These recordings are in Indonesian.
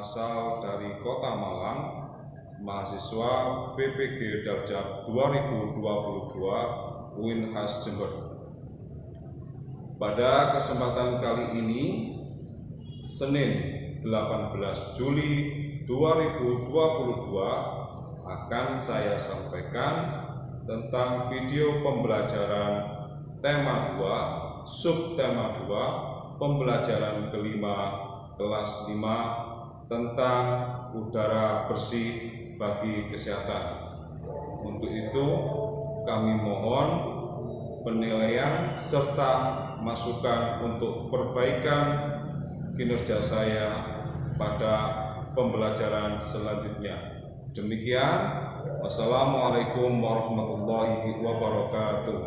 asal dari Kota Malang, mahasiswa PPG Darjat 2022 UINHAS Jember. Pada kesempatan kali ini, Senin 18 Juli 2022, akan saya sampaikan tentang video pembelajaran tema 2, subtema 2, pembelajaran kelima kelas 5 tentang udara bersih bagi kesehatan. Untuk itu, kami mohon penilaian serta masukan untuk perbaikan kinerja saya pada pembelajaran selanjutnya. Demikian, wassalamualaikum warahmatullahi wabarakatuh.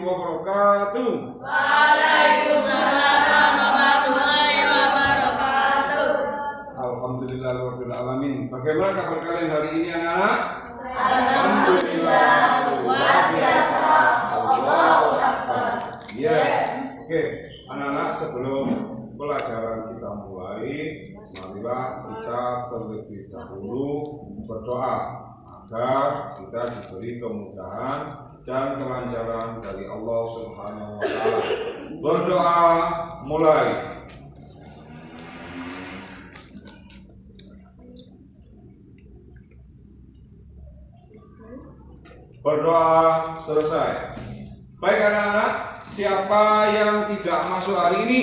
Wabarakatuh. Waalaikumsalam warahmatullahi wabarakatuh. Alhamdulillahirabbil alamin. Bagaimana kabar kalian hari ini, anak-anak? Alhamdulillah, luar biasa. Allahu Akbar. Yes. Oke, anak-anak, sebelum pelajaran kita mulai, marilah kita terlebih dahulu berdoa agar kita diberi kemudahan dan kelancaran dari Allah Subhanahu wa Ta'ala. Berdoa mulai. Berdoa selesai. Baik anak-anak, siapa yang tidak masuk hari ini?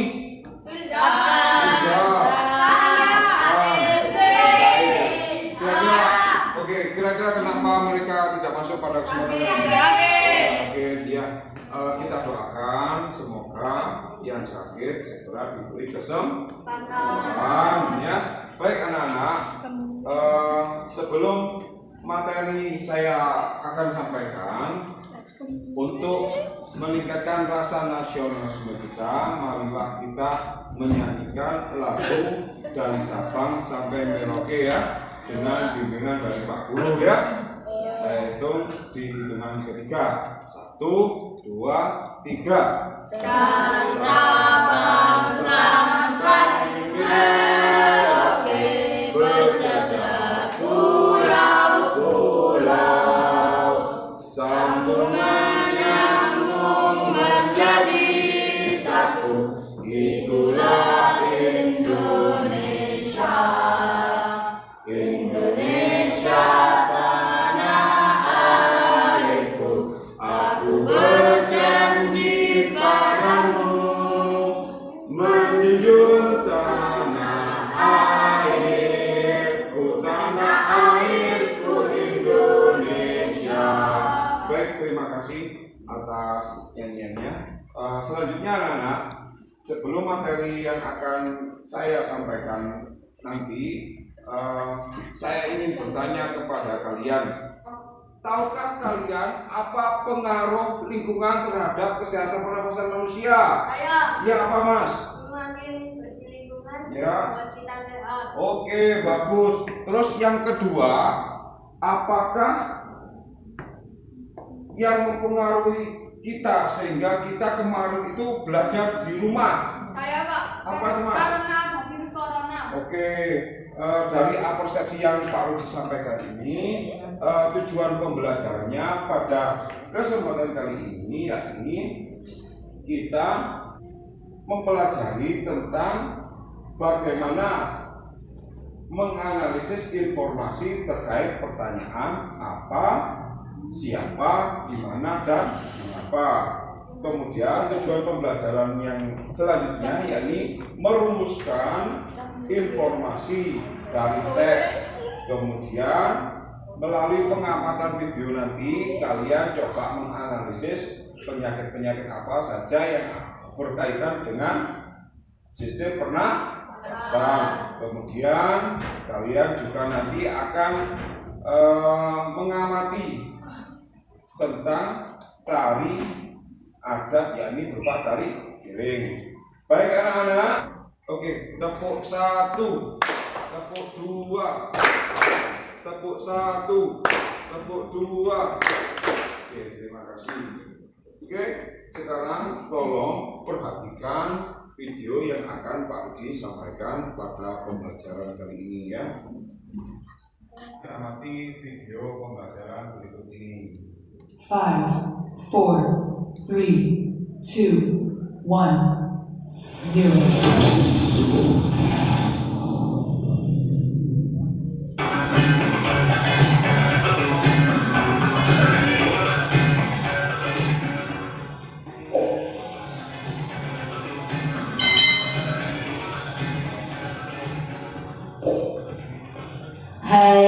Kira-kira kenapa mereka tidak masuk pada kesempatan ini? Oke, ya. Kita doakan semoga yang sakit segera diberi kesempatan, ya. Baik anak-anak, sebelum materi saya akan sampaikan, untuk meningkatkan rasa nasionalisme kita, marilah kita menyanyikan lagu dari Sabang sampai Merauke, ya, dengan bimbingan dari Pak Guru, ya. Saya hitung di hitungan ketiga. 1, 2, 3. Dari Sabang sampai Merauke, berjajah pulau-pulau, Sambung menyambung menjadi satu, itulah Indonesia. Indonesia tanah airku, aku berjanji padamu, menjunjung tanah airku Indonesia. Baik, terima kasih atas nyanyiannya. Selanjutnya anak-anak, sebelum materi yang akan saya sampaikan nanti, saya ingin bertanya kepada kalian. Tahukah kalian apa pengaruh lingkungan terhadap kesehatan pernapasan manusia? Saya Ya, apa Mas? semakin bersih lingkungan Ya. membuat kita sehat. Oke, bagus. Terus yang kedua, apakah yang mempengaruhi kita sehingga kita kemarin itu belajar di rumah? Kayak Pak. Apa itu, Mas? Karena virus corona. Oke, dari persepsi yang Pak Rudi sampaikan ini, tujuan pembelajarannya pada kesempatan kali ini yakni kita mempelajari tentang bagaimana menganalisis informasi terkait pertanyaan apa, siapa, di mana, dan mengapa. Kemudian tujuan pembelajaran yang selanjutnya yakni merumuskan informasi dari teks. Kemudian melalui pengamatan video nanti kalian coba menganalisis penyakit-penyakit apa saja yang berkaitan dengan sistem pernapasan. Kemudian kalian juga nanti akan mengamati tentang tari adat, yakni berupa tari piring. Baik anak-anak, oke, tepuk 1, tepuk 2, tepuk 1, tepuk 2. Oke, terima kasih. Oke, sekarang tolong perhatikan video yang akan Pak Rudi sampaikan pada pembelajaran kali ini, ya. Amati video pembelajaran berikut ini. 5, 4, 3, 2, 1, 0. Hai,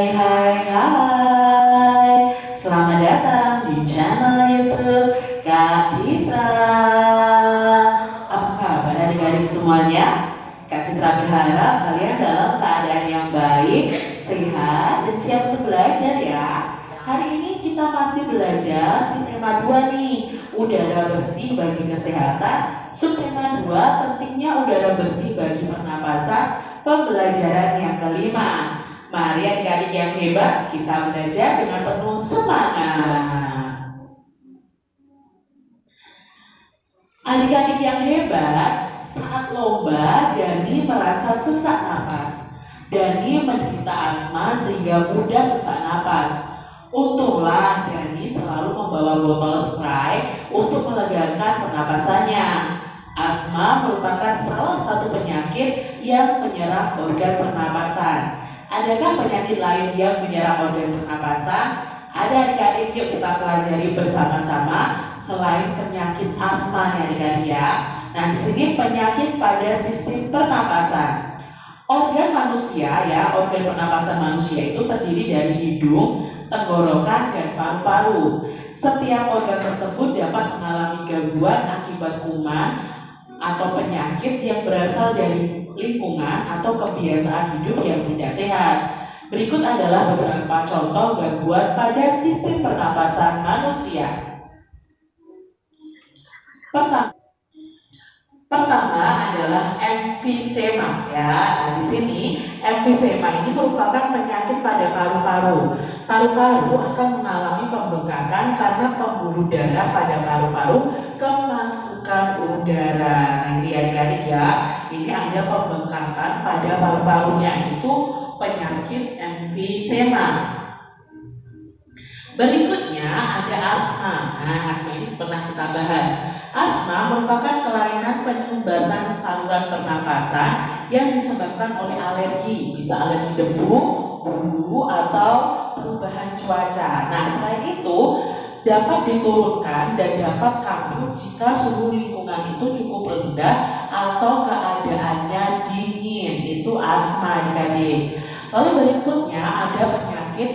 selamat datang di channel YouTube Kak Citra. Apa kabar adik-adik semuanya? Kak Citra berharap kalian dalam keadaan yang baik, sehat, dan siap untuk belajar ya. Hari ini kita masih belajar di tema 2 nih, udara bersih bagi kesehatan. Subtema 2, pentingnya udara bersih bagi pernapasan, pembelajaran yang kelima. Mari adik-adik yang hebat, kita belajar dengan penuh semangat. Adik-adik yang hebat, saat lomba Dani merasa sesak napas. Dani menderita asma sehingga mudah sesak napas. Untunglah Dani selalu membawa botol spray untuk melegakan pernapasannya. Asma merupakan salah satu penyakit yang menyerang organ pernapasan. Adakah penyakit lain yang menyerang organ pernapasan? ada adik-adik, yuk kita pelajari bersama-sama selain penyakit asma ya adik-adik ya. Nah, di sini penyakit pada sistem pernapasan. Organ manusia ya, organ pernapasan manusia itu terdiri dari hidung, tenggorokan, dan paru-paru. Setiap organ tersebut dapat mengalami gangguan akibat kuman atau penyakit yang berasal dari lingkungan atau kebiasaan hidup yang tidak sehat. Berikut adalah beberapa contoh gangguan pada sistem pernapasan manusia. Pertama adalah emfisema ya. Nah, di sini emfisema ini merupakan penyakit pada paru-paru. Paru-paru akan mengalami pembengkakan karena pembuluh darah pada paru-paru kemasukan udara. Nah, ini adik-adik ya, ini ada pembengkakan pada paru-parunya, itu penyakit emfisema. Berikutnya ada asma. Nah, asma ini pernah kita bahas. Asma merupakan kelainan penyumbatan saluran pernapasan yang disebabkan oleh alergi, bisa alergi debu, bulu, atau perubahan cuaca. Nah, selain itu dapat diturunkan dan dapat kambuh jika suhu lingkungan itu cukup rendah atau keadaannya dingin. Itu asma adik-adik. Lalu berikutnya ada penyakit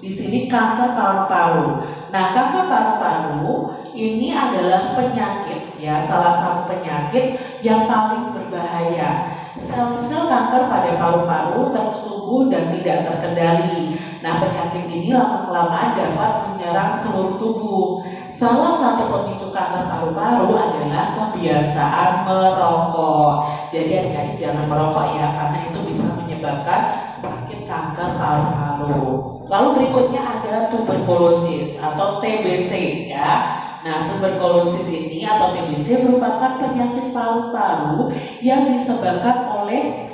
di sini kanker paru-paru. Nah, kanker paru-paru ini adalah penyakit ya, salah satu penyakit yang paling berbahaya. Sel-sel kanker pada paru-paru terus tumbuh dan tidak terkendali. Nah, penyakit ini lama-kelamaan dapat menyerang seluruh tubuh. Salah satu pemicu kanker paru-paru adalah kebiasaan merokok. Jadi adik-adik jangan merokok ya, karena itu bisa menyebabkan sakit kanker paru-paru. Lalu berikutnya ada tuberkulosis atau TBC ya. Nah, tuberkulosis ini atau TBC merupakan penyakit paru-paru yang disebabkan oleh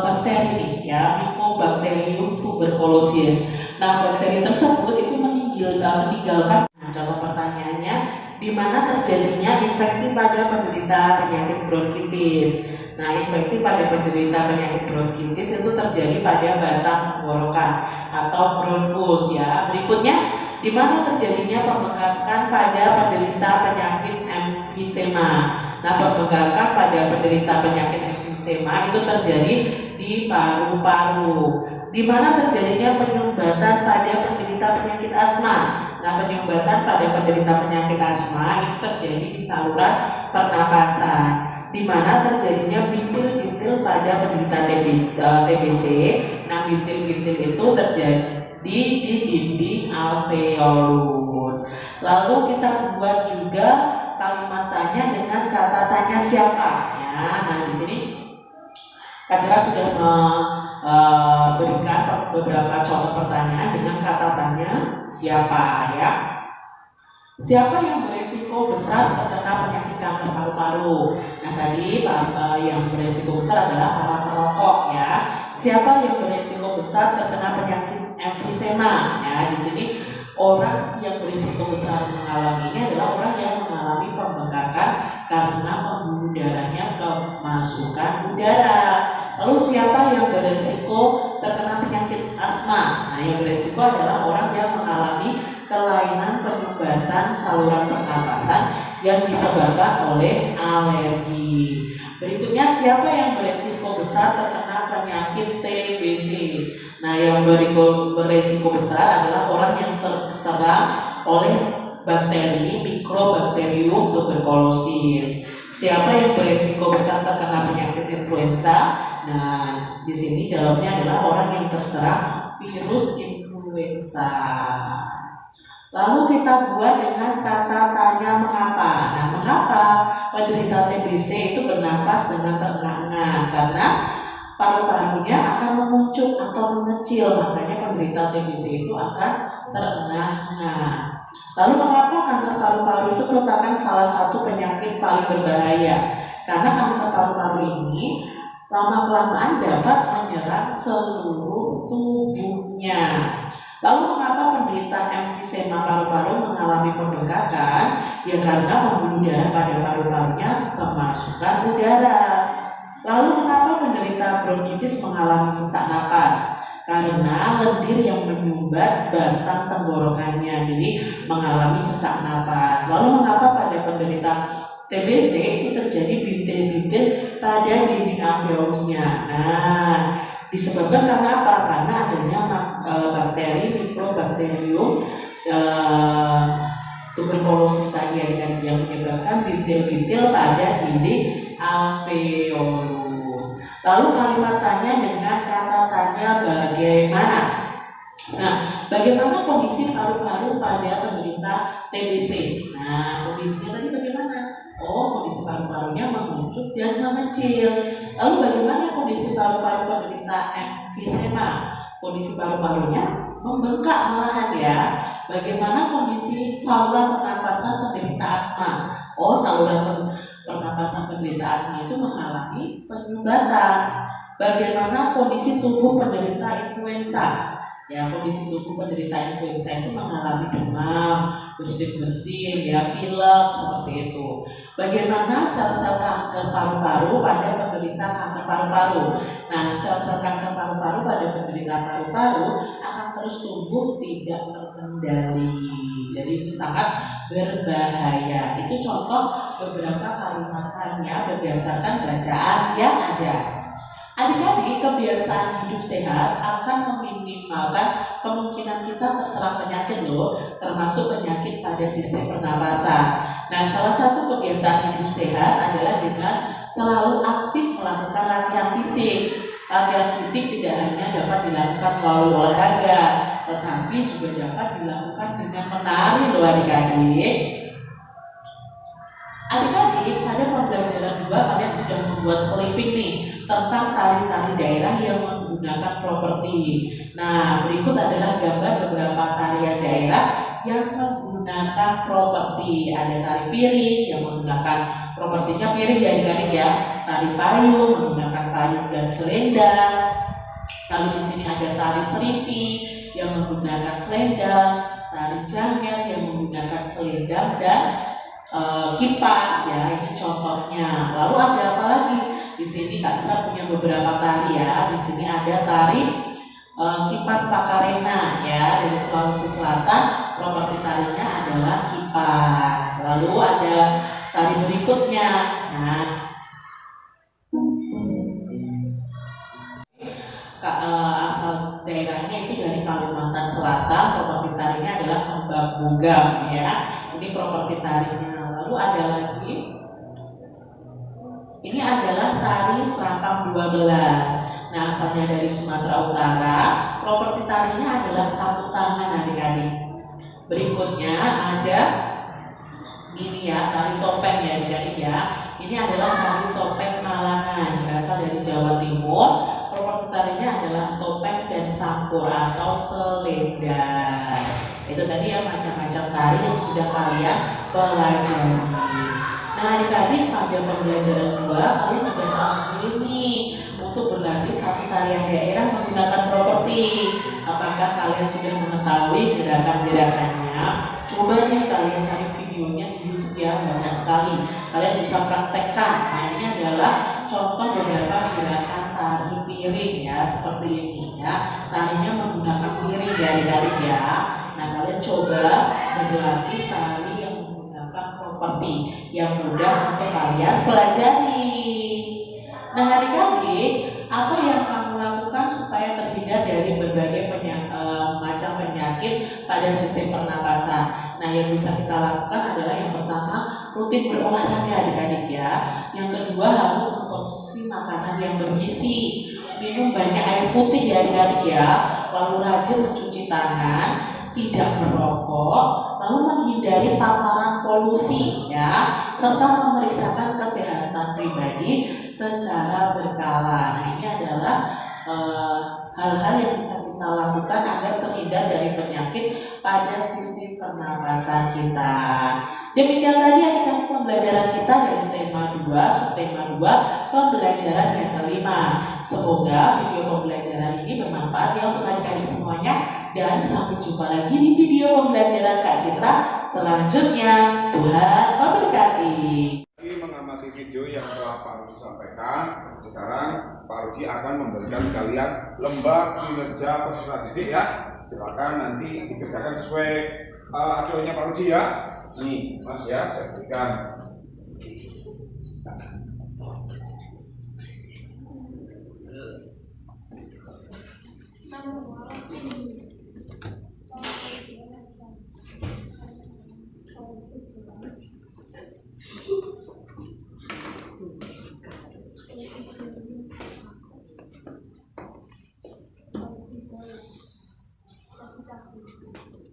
bakteri nih ya, Mycobacterium tuberculosis. Nah, bakteri tersebut itu meninggalkan. Nah, contoh pertanyaannya, di mana terjadinya infeksi pada penderita penyakit bronkitis? Nah, infeksi pada penderita penyakit bronkitis itu terjadi pada batang tenggorokan atau bronkus ya. Berikutnya, di mana terjadinya pembengkakan pada penderita penyakit emfisema. Nah, pembengkakan pada penderita penyakit emfisema itu terjadi di paru-paru. Di mana terjadinya penyumbatan pada penderita penyakit asma. Nah, penyumbatan pada penderita penyakit asma itu terjadi di saluran pernapasan. Di mana terjadinya bintil-bintil pada penderita TBC. Nah, bintil-bintil itu terjadi di dinding alveolus. Lalu kita buat juga kalimat tanya dengan kata tanya siapa ya. Nah, di sini Kak Cera sudah memberikan beberapa contoh pertanyaan dengan kata tanya siapa ya. Siapa yang beresiko besar terkena penyakit kanker paru-paru? Nah, tadi yang beresiko besar adalah para perokok ya. Siapa yang beresiko besar terkena penyakit emfisema? Ya, di sini orang yang berisiko besar mengalami ini adalah orang yang mengalami pembengkakan karena pembuluh darahnya kemasukan udara. Lalu siapa yang berisiko terkena penyakit asma? Nah, yang berisiko adalah orang yang mengalami kelainan penyumbatan saluran pernapasan yang disebabkan oleh alergi. Berikutnya, siapa yang berisiko besar terkena penyakit TBC? Nah, yang berisiko besar adalah orang yang terserang oleh bakteri Mycobacterium tuberculosis. Siapa yang berisiko besar terkena penyakit influenza? Nah, di sini jawabnya adalah orang yang terserang virus influenza. Lalu kita buat dengan kata tanya mengapa. Nah, mengapa penderita TBC itu bernapas dengan terengah-engah? Karena paru-parunya akan mengucuk atau mengecil, makanya penderita TBC itu akan terengah-engah. Lalu mengapa kanker paru-paru itu merupakan salah satu penyakit paling berbahaya? Karena kanker paru-paru ini lama-kelamaan dapat menyerang seluruh tubuhnya. Lalu mengapa penderita emfisema paru-paru mengalami pembengkakan? Ya karena pembuluh darah pada paru-parunya kemasukan udara. Lalu mengapa penderita bronkitis mengalami sesak napas? karena lendir yang menyumbat batang tenggorokannya, jadi mengalami sesak napas. Lalu mengapa pada penderita TBC itu terjadi bintil-bintil pada dinding alveolusnya? Nah, disebabkan karena apa? Karena adanya bakteri Mycobacterium tuberculosis tadi yang menyebabkan bintil-bintil pada dinding alveolus. Lalu kalimat tanya dengan kata tanya bagaimana? Nah, bagaimana kondisi paru-paru pada penderita TBC? Nah, kondisinya tadi bagaimana? Oh, kondisi paru-parunya mengerucut dan mengecil. Lalu bagaimana kondisi paru-paru penderita emfisema? Kondisi paru-parunya membengkak malahan ya. Bagaimana kondisi saluran pernafasan penderita asma? Oh, saluran pernapasan penderita asma itu mengalami penyumbatan. Bagaimana kondisi tubuh penderita influenza? Ya, kondisi tubuh penderita influenza itu mengalami demam, bersin-bersin, ya, pilek, seperti itu. Bagaimana sel-sel kanker paru-paru pada penderita kanker paru-paru? Nah, sel-sel kanker paru-paru pada penderita paru-paru akan terus tumbuh tidak terkendali. Jadi ini sangat berbahaya. Itu contoh beberapa kalimat tanya berdasarkan bacaan yang ada. Adik-adik, kebiasaan hidup sehat akan meminimalkan kemungkinan kita terserang penyakit loh, termasuk penyakit pada sistem pernapasan. Nah, salah satu kebiasaan hidup sehat adalah dengan selalu aktif melakukan latihan fisik. Latihan fisik tidak hanya dapat dilakukan melalui olahraga, tetapi juga dapat dilakukan dengan menari loh adik-adik. Adik-adik, pada pembelajaran 2 kalian sudah membuat clipping nih tentang tari-tari daerah yang menggunakan properti. Nah, berikut adalah gambar beberapa tarian daerah yang menggunakan properti. Ada tari piring yang menggunakan propertinya piring ya adik-adik ya. Tari payung menggunakan payung dan selendang. Lalu di sini ada tari seripi yang menggunakan selendang, tari janger yang menggunakan selendang dan kipas ya, ini contohnya. Lalu ada apa lagi? Di sini Kak Citra punya beberapa tari ya. Di sini ada tari kipas Pakarena ya dari Sulawesi Selatan. Properti tarinya adalah kipas. Lalu ada tari berikutnya. Nah, asal daerahnya itu dari Kalimantan Selatan. Properti tarinya adalah kembang bugam ya. Ini properti tarinya. Lalu ada lagi, ini adalah tari Sampang 12. Nah, asalnya dari Sumatera Utara. Properti tarinya adalah satu tangan adik-adik. Berikutnya ada ini ya, tari topeng ya adik-adik ya. Ini adalah tari topeng Malangan, berasal dari Jawa Timur. Properti tarinya adalah topeng dan sampur atau selendang. Itu tadi ya macam-macam tari yang sudah kalian pelajari. Nah adik-adik, pada pembelajaran 2 kalian juga akan memilih nih untuk berlatih satu tarian daerah menggunakan properti. Apakah kalian sudah mengetahui gerakan-gerakannya? Coba nih kalian cari videonya di YouTube ya, banyak sekali. Kalian bisa praktekkan. Nah ini adalah contoh beberapa gerakan tari piring ya, seperti ini ya. Tarinya menggunakan piring ya adik-adik ya. Nah kalian coba berlatih tari yang menggunakan properti yang mudah untuk kalian pelajari. Nah adik-adik, apa yang kamu lakukan supaya terhindar dari berbagai macam penyakit pada sistem pernapasan? Nah yang bisa kita lakukan adalah yang pertama, rutin berolahraga adik-adik ya. Yang kedua, harus mengkonsumsi makanan yang bergizi, minum banyak air putih ya adik-adik ya. Lalu rajin mencuci tangan, tidak merokok, lalu menghindari paparan polusi ya, serta memeriksakan kesehatan pribadi secara berkala. Nah ini adalah hal-hal yang bisa kita lakukan agar terhindar dari penyakit pada sistem pernapasan kita. Demikian tadi adik-adik pembelajaran kita dari tema 2, subtema 2, pembelajaran yang kelima. Semoga video pembelajaran ini bermanfaat ya untuk adik-adik semuanya. Dan sampai jumpa lagi di video pembelajaran Kak Citra selanjutnya. Tuhan memberkati. mengamati video yang telah Pak Rudi sampaikan, sekarang Pak Rudi akan memberikan kalian lembar kinerja peserta didik ya. Silakan nanti dikerjakan sesuai acuannya Pak Rudi ya. Nih Mas ya, saya berikan.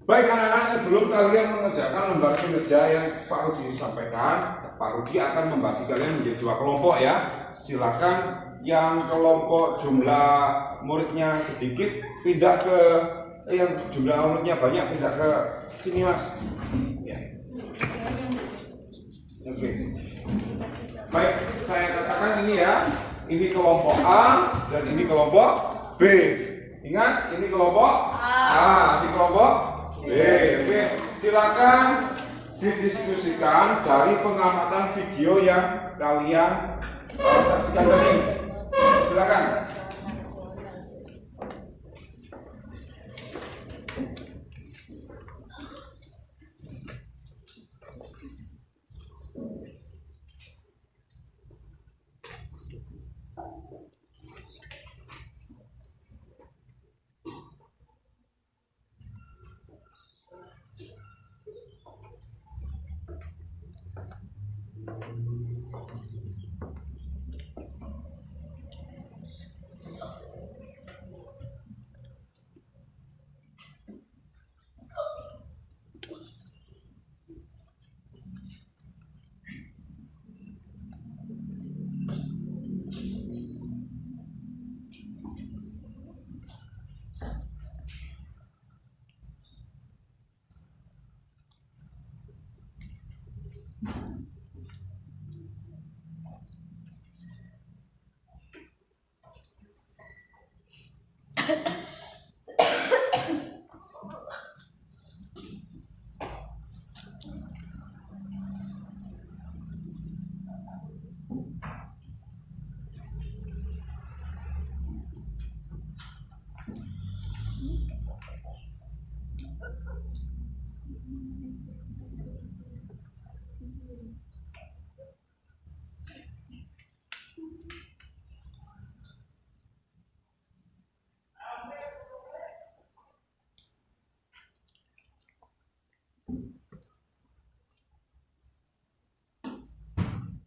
Baik anak-anak, sebelum kalian mengerjakan lembar kinerja yang Pak Rudi sampaikan, Pak Rudi akan membagi kalian menjadi 2 kelompok ya. Silakan yang kelompok jumlah muridnya sedikit pindah ke yang jumlah muridnya banyak pindah ke sini Mas. Ya. Oke. Baik, saya katakan ini ya. Ini kelompok A dan ini kelompok B. Ingat, ini kelompok A, ini kelompok B. Oke, silakan didiskusikan dari pengamatan video yang kalian saksikan tadi. Silakan.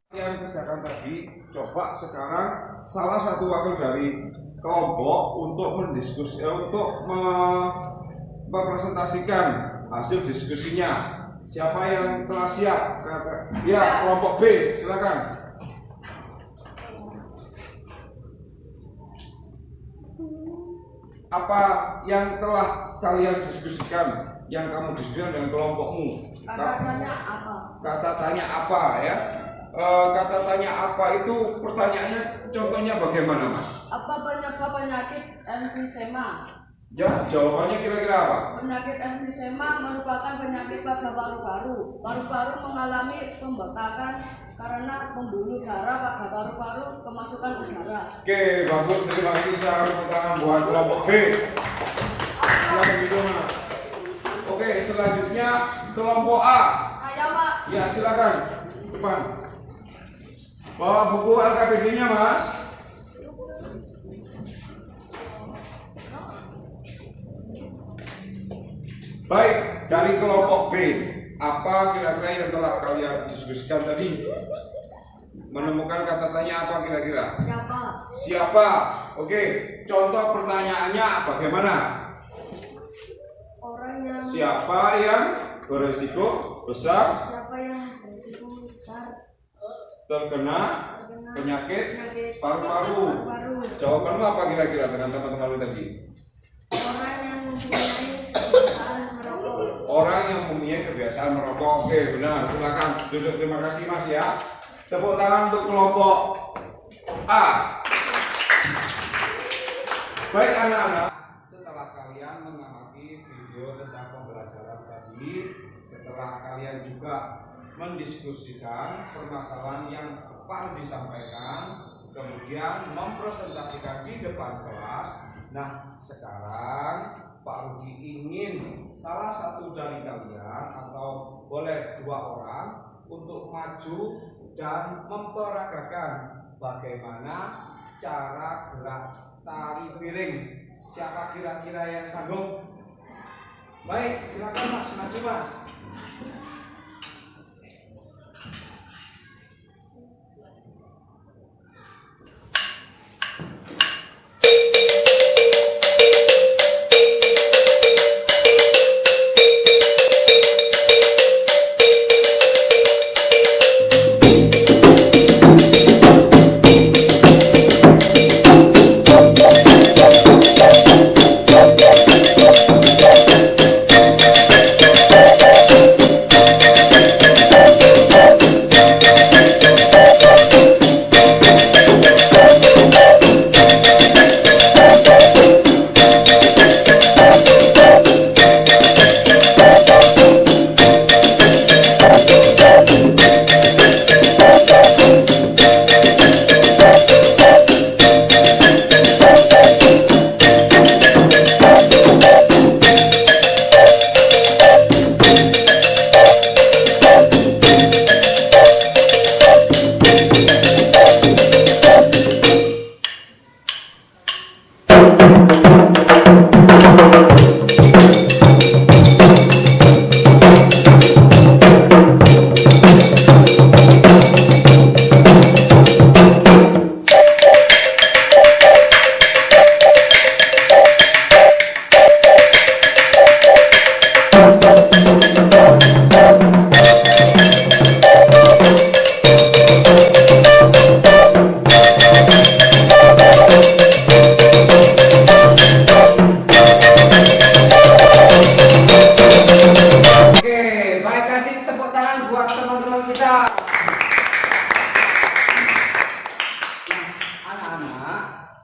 Yang kerjakan tadi, coba sekarang salah satu wakil dari kelompok untuk mendiskusi, untuk mempresentasikan hasil diskusinya. Siapa yang telah siap? Ya, kelompok B, silakan. Apa yang telah kalian diskusikan? Yang kamu diskusikan dengan kelompokmu? Kata tanya apa? Kata tanya apa ya? Kata tanya apa itu pertanyaannya, contohnya bagaimana Mas? Apa penyakit emfisema? Ya, jawabannya kira-kira apa? Penyakit emfisema merupakan penyakit pada paru-paru. Paru-paru mengalami pembekakan karena pembuluh darah pada paru-paru kemasukan udara. Oke, bagus. Terima kasih. Saya tepuk tangan buat kelompok B. Silakan gitu Mas. Oke, selanjutnya kelompok A. Saya Pak. Ya, silakan. Depan. Bawa buku LKPD-nya Mas. Baik, dari kelompok B, apa kira-kira yang telah kalian diskusikan tadi? Menemukan kata tanya apa kira-kira? Siapa? Siapa? Oke, contoh pertanyaannya bagaimana? Orang yang Siapa yang berisiko besar Siapa yang berisiko besar terkena penyakit paru-paru? Jawabanmu apa kira-kira dengan teman-teman tadi? Orang yang mempunyai kebiasaan merokok. Orang yang mempunyai kebiasaan merokok. Oke, benar. Silakan duduk. Terima kasih Mas ya. Tepuk tangan untuk kelompok A. Baik anak-anak, setelah kalian mengamati video tentang pembelajaran tadi, setelah kalian juga mendiskusikan permasalahan yang Pak Rudi sampaikan, kemudian mempresentasikan di depan kelas. Nah, sekarang Pak Rudi ingin salah satu dari kalian atau boleh 2 orang untuk maju dan memperagakan bagaimana cara gerak tari piring. Siapa kira-kira yang sanggup? Baik, silakan Mas, maju Mas.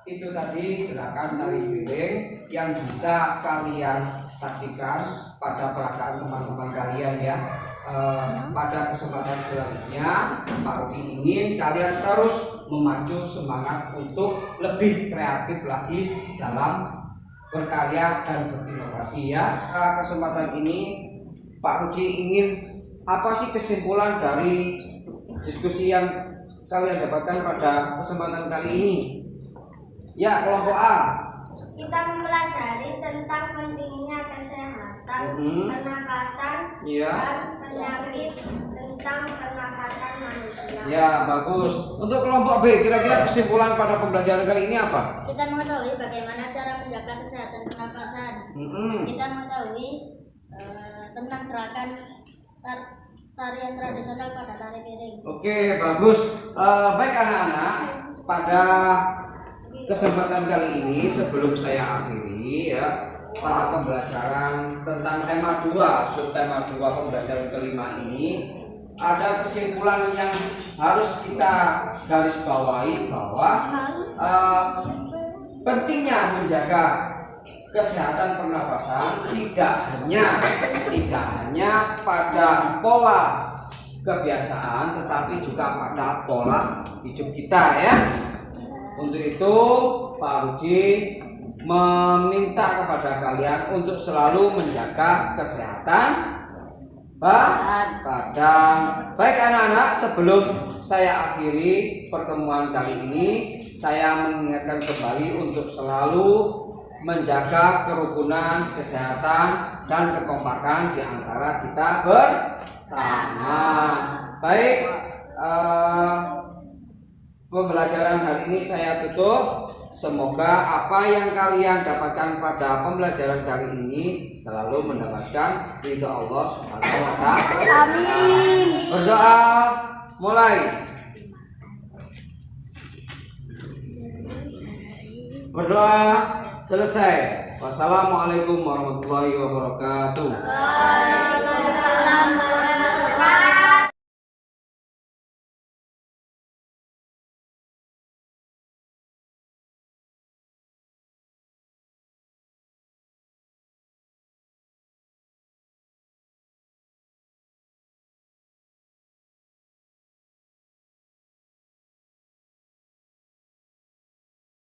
Itu tadi gerakan tari piring yang bisa kalian saksikan pada peragaan teman-teman kalian ya. Pada kesempatan selanjutnya Pak Rudi ingin kalian terus memacu semangat untuk lebih kreatif lagi dalam berkarya dan berinovasi ya. Kesempatan ini Pak Rudi ingin apa sih kesimpulan dari diskusi yang kalian dapatkan pada kesempatan kali ini? Ya, kelompok A. Kita mempelajari tentang pentingnya kesehatan, pernapasan, dan penyakit tentang pernapasan manusia. Ya, bagus. Untuk kelompok B, kira-kira kesimpulan pada pembelajaran kali ini apa? Kita mengetahui bagaimana cara menjaga kesehatan pernapasan. Kita mengetahui tentang gerakan tarian tradisional pada tari piring. Oke, bagus. Baik anak-anak, pada kesempatan kali ini sebelum saya akhiri ya pada pembelajaran tentang tema 2, subtema 2 pembelajaran kelima ini ada kesimpulan yang harus kita garis bawahi bahwa pentingnya menjaga kesehatan pernapasan tidak hanya pada pola kebiasaan tetapi juga pada pola hidup kita ya. Untuk itu Pak Rudi meminta kepada kalian untuk selalu menjaga kesehatan badan. Baik anak-anak, sebelum saya akhiri pertemuan kali ini, saya mengingatkan kembali untuk selalu menjaga kerukunan, kesehatan, dan kekompakan di antara kita bersama. Baik, pembelajaran hari ini saya tutup. Semoga apa yang kalian dapatkan pada pembelajaran kali ini selalu mendapatkan ridho Allah Subhanahu wa Ta'ala. Amin. Berdoa mulai. Berdoa selesai. Wassalamualaikum warahmatullahi wabarakatuh. Waalaikumsalam warahmatullahi wabarakatuh.